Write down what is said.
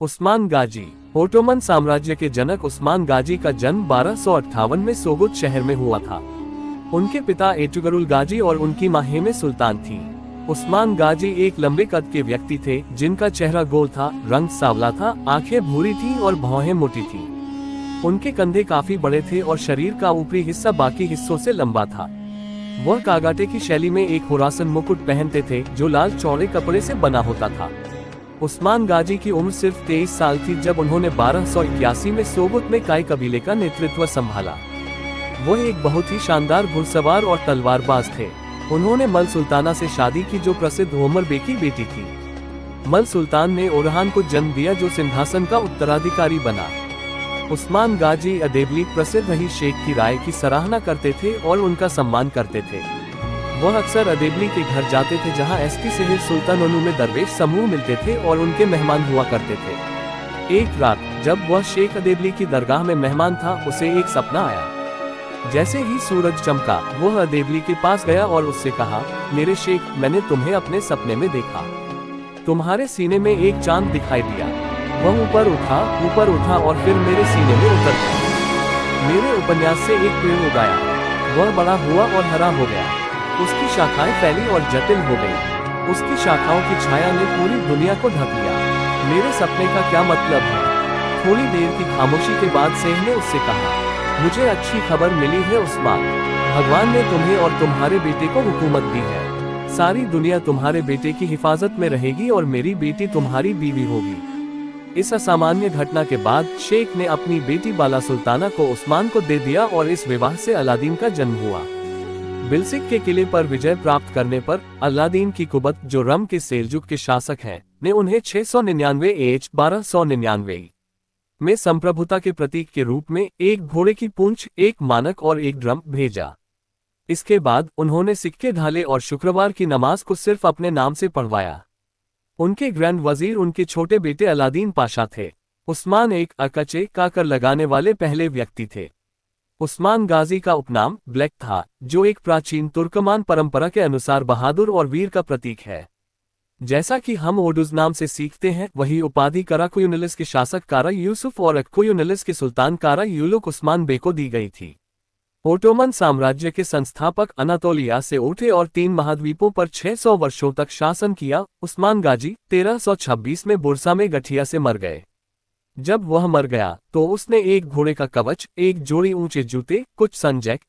उस्मान गाजी। Ottoman साम्राज्य के जनक उस्मान गाजी का जन्म 1258 में सोगुत शहर में हुआ था। उनके पिता एटुगरुल गाजी और उनकी मां हेमे सुल्तान थी। उस्मान गाजी एक लंबे कद के व्यक्ति थे, जिनका चेहरा गोल था, रंग सांवला था, आंखें भूरी थीं और भौहें मोटी थीं। उनके कंधे काफी बड़े थे और शरीर का ऊपरी हिस्सा बाकी हिस्सों से लंबा था। वह कागाटे की शैली में एक हुरासन मुकुट पहनते थे, जो लाल चौड़े कपड़े से बना होता था। उस्मान गाजी की उम्र सिर्फ 23 साल थी जब उन्होंने 1281 में सोगुत में काई कबीले का नेतृत्व संभाला। वह एक बहुत ही शानदार घुड़सवार और तलवारबाज थे। उन्होंने मल सुल्ताना से शादी की, जो प्रसिद्ध ओमर बे की बेटी थी। मल सुल्तान ने ओरहान को जन्म दिया, जो सिंहासन का उत्तराधिकारी बना। उस्मान गाजी अदेबली प्रसिद्ध ही शेख की राय की सराहना करते थे और उनका सम्मान करते थे। वह अक्सर अदेबली के घर जाते थे, जहां एसटी सेहर सुल्तानों में दरवेश समूह मिलते थे और उनके मेहमान हुआ करते थे। एक रात जब वह शेख अदेबली की दरगाह में मेहमान था, उसे एक सपना आया। जैसे ही सूरज चमका, वह अदेबली के पास गया और उससे कहा, मेरे शेख, मैंने तुम्हें अपने सपने में देखा। तुम्हारे सीने में एक चांद दिखाई दिया। वह ऊपर उठा और फिर मेरे सीने में उतर गया। मेरे उपन्यास से एक पेड़ उगाया। वह बड़ा हुआ और हरा हो गया। उसकी शाखाएं फैली और जटिल हो गई। उसकी शाखाओं की छाया ने पूरी दुनिया को ढक लिया। मेरे सपने का क्या मतलब है? थोड़ी देर की खामोशी के बाद शेख ने उससे कहा, मुझे अच्छी खबर मिली है उस्मान। भगवान ने तुम्हें और तुम्हारे बेटे को हुकूमत दी है। सारी दुनिया तुम्हारे बेटे की हिफाजत में रहेगी और मेरी बेटी तुम्हारी बीवी होगी। इस असामान्य घटना के बाद शेख ने अपनी बेटी बाला सुल्ताना को उस्मान को दे दिया और इस विवाह से अलादीन का जन्म हुआ। बिलसिक के किले पर विजय प्राप्त करने पर अलादीन की कुबत, जो रम के सेलजुक के शासक हैं, ने उन्हें 1299 में संप्रभुता के प्रतीक के रूप में एक घोड़े की पूंछ, एक मानक और एक ड्रम भेजा। इसके बाद उन्होंने सिक्के ढाले और शुक्रवार की नमाज को सिर्फ अपने नाम से पढ़वाया। उनके ग्रैंड वजीर उनके छोटे बेटे अलादीन पाशा थे। उस्मान एक अकचे काकर लगाने वाले पहले व्यक्ति थे। उस्मान गाजी का उपनाम ब्लैक था, जो एक प्राचीन तुर्कमान परंपरा के अनुसार बहादुर और वीर का प्रतीक है। जैसा कि हम ओडुज नाम से सीखते हैं, वही उपाधि कराकुयुनिलिस के शासक कारा यूसुफ और अक्कुयुनिलिस के सुल्तान कारा यूलुक उस्मान बे को दी गई थी। ओटोमन साम्राज्य के संस्थापक अनातोलिया से उठे और 3 महाद्वीपों पर 600 वर्षों तक शासन किया। उस्मान गाजी 1326 में बुरसा में गठिया से मर गए। जब वह मर गया तो उसने एक घोड़े का कवच, एक जोड़ी ऊंचे जूते, कुछ संजैक,